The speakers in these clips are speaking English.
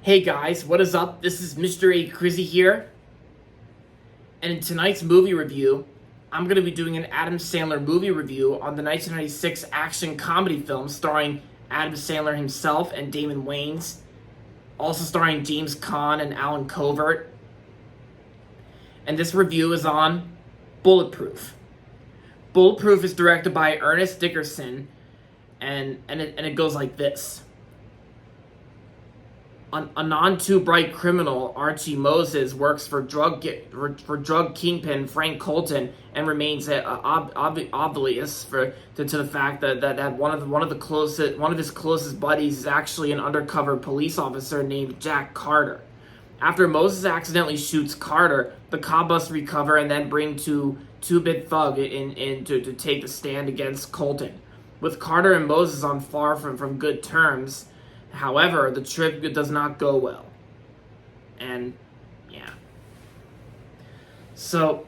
Hey guys, what is up? This is Mr. A. Crizzy here, and in tonight's movie review, I'm going to be doing an Adam Sandler movie review on the 1996 action comedy film starring Adam Sandler himself and Damon Wayans, also starring James Caan and Alan Covert. And this review is on Bulletproof. Bulletproof is directed by Ernest Dickerson, and it goes like this. A non-too-bright criminal, Archie Moses, works for drug kingpin Frank Colton and remains oblivious to the fact that one of his closest buddies is actually an undercover police officer named Jack Carter. After Moses accidentally shoots Carter, the cop must recover and then bring Two-Bit Thug in to take the stand against Colton. With Carter and Moses on far from good terms, however, the trip does not go well. And, yeah. So,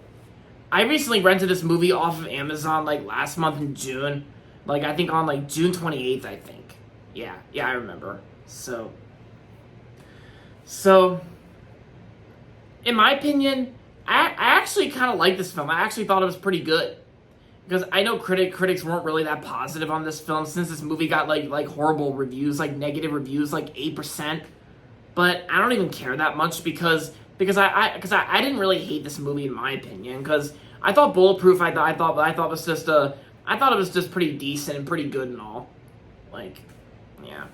I recently rented this movie off of Amazon, last month in June. I think on, June 28th, I think. Yeah, I remember. So, in my opinion, I actually kind of like this film. I actually thought it was pretty good. Because I know critics weren't really that positive on this film since this movie got horrible reviews, negative reviews, 8%. But I don't even care that much because I didn't really hate this movie in my opinion. Because I thought Bulletproof I thought it was just pretty decent and pretty good and all. Yeah.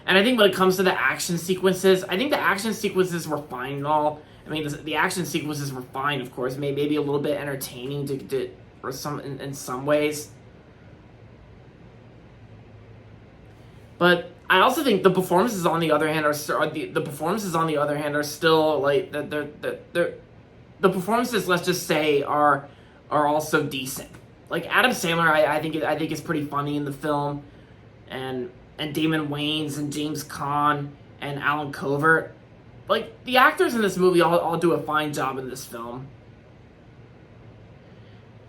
And I think when it comes to the action sequences, I think the action sequences were fine and all. I mean, the action sequences were fine, of course, maybe a little bit entertaining in some ways. But I also think the performances, on the other hand, are still the performances. Let's just say are also decent. Adam Sandler, I think is pretty funny in the film, and Damon Wayans and James Caan and Alan Covert. The actors in this movie all do a fine job in this film.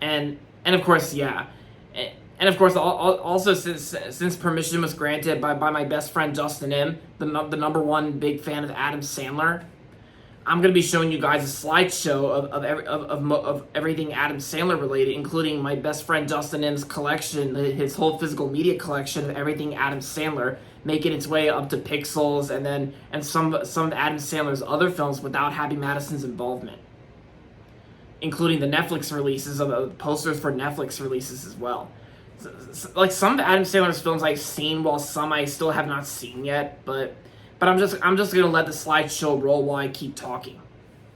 And of course, yeah. And of course, also since permission was granted by my best friend Justin M., the number one big fan of Adam Sandler, I'm going to be showing you guys a slideshow of everything Adam Sandler related, including my best friend Justin M.'s collection, his whole physical media collection of everything Adam Sandler, making its way up to Pixels and some of Adam Sandler's other films without Happy Madison's involvement, including the Netflix releases of the posters for Netflix releases as well. Some of Adam Sandler's films I've seen, while some I still have not seen yet, but I'm just gonna let the slideshow roll while I keep talking.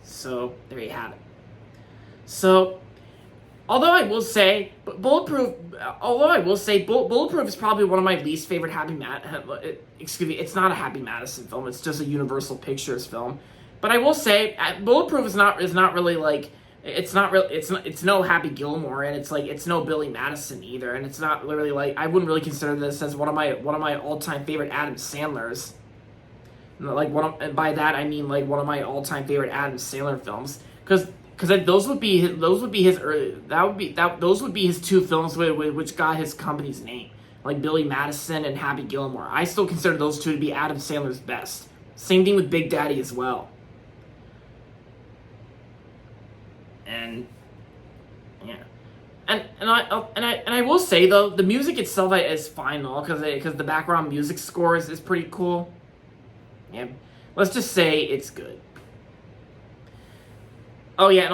So there you have it. So, although I will say Bulletproof is probably one of my least favorite it's not a Happy Madison film. It's just a Universal Pictures film. But I will say Bulletproof is not really it's no Happy Gilmore, and it's no Billy Madison either, and it's not really I wouldn't really consider this as one of my all-time favorite Adam Sandlers. By that I mean one of my all-time favorite Adam Sandler films, because those would be his two films which got his company's name, Billy Madison and Happy Gilmore. I still consider those two to be Adam Sandler's best. Same thing with Big Daddy as well. And yeah, and I will say though, the music itself is fine all because the background music score is pretty cool. Yeah, let's just say it's good. Oh yeah,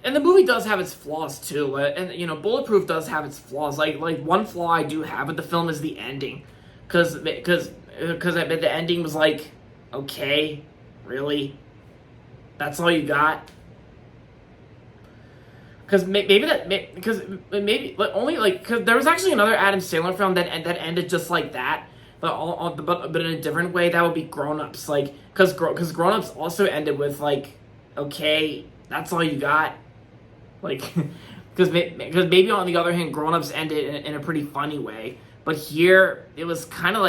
and the movie does have its flaws too. And Bulletproof does have its flaws. One flaw I do have with the film is the ending, because the ending was okay, really, that's all you got. Because because there was actually another Adam Sandler film that ended just like that. But in a different way. That would be Grown Ups. Because Grown Ups also ended with okay, that's all you got. Because maybe on the other hand, Grown Ups ended in a pretty funny way. But here it was kind of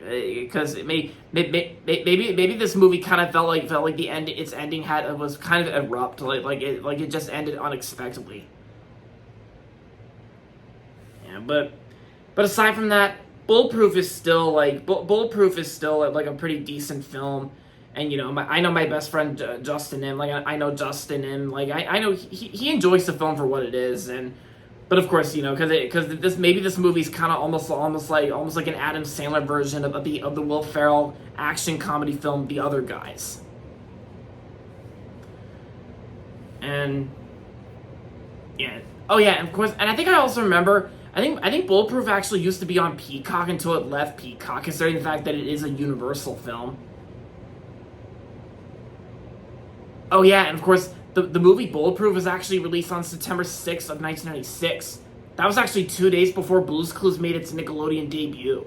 because maybe this movie kind of felt like the end. Its ending was kind of abrupt. It just ended unexpectedly. Yeah, but aside from that, Bulletproof is still like Bulletproof is still like a pretty decent film, and I know my best friend Justin M. Like I know Justin M. Like I know he enjoys the film for what it is, and but of course because this movie's kind of almost like an Adam Sandler version of the Will Ferrell action comedy film The Other Guys, and yeah. Oh yeah, and of course, and I think I also remember. I think Bulletproof actually used to be on Peacock until it left Peacock, considering the fact that it is a Universal film. Oh yeah, and of course, the movie Bulletproof was actually released on September 6th of 1996. That was actually 2 days before Blue's Clues made its Nickelodeon debut.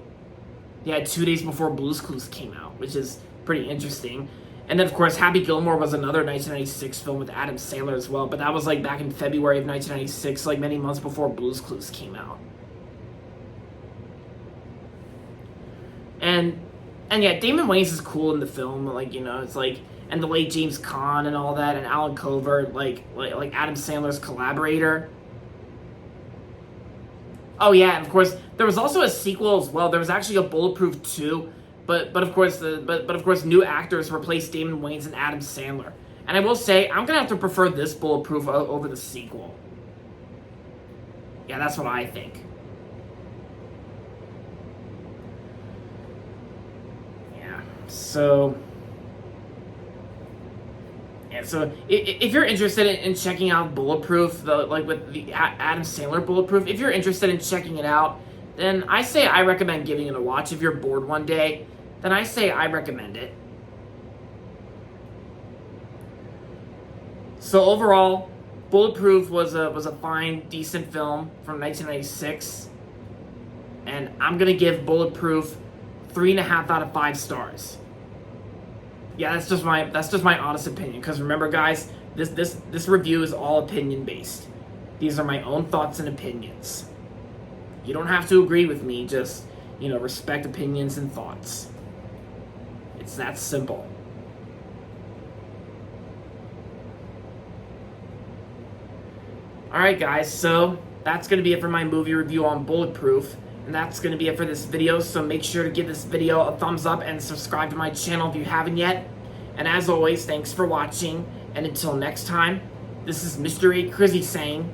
Yeah, 2 days before Blue's Clues came out, which is pretty interesting. And then, of course, Happy Gilmore was another 1996 film with Adam Sandler as well, but that was like back in February of 1996, like many months before Blue's Clues came out. And yeah, Damon Wayans is cool in the film, like it's like, and the late James Caan and all that, and Alan Covert, like Adam Sandler's collaborator. Oh yeah, and of course there was also a sequel as well. There was actually a Bulletproof 2. But of course, new actors replaced Damon Wayans and Adam Sandler. And I will say, I'm gonna have to prefer this Bulletproof over the sequel. Yeah, that's what I think. Yeah. So if you're interested in checking out Bulletproof, with the Adam Sandler Bulletproof, if you're interested in checking it out, then I recommend giving it a watch. If you're bored one day, then I recommend it. So overall, Bulletproof was a fine, decent film from 1996, and I'm gonna give Bulletproof 3.5 out of 5 stars. Yeah, that's just my honest opinion. Because remember, guys, this review is all opinion based. These are my own thoughts and opinions. You don't have to agree with me. Just respect opinions and thoughts. It's that simple. Alright guys, so that's going to be it for my movie review on Bulletproof. And that's going to be it for this video, so make sure to give this video a thumbs up and subscribe to my channel if you haven't yet. And as always, thanks for watching, and until next time, this is Mr. A. Crizzy saying,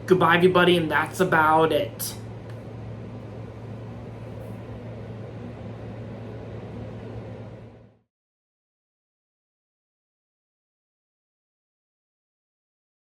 goodbye everybody, and that's about it.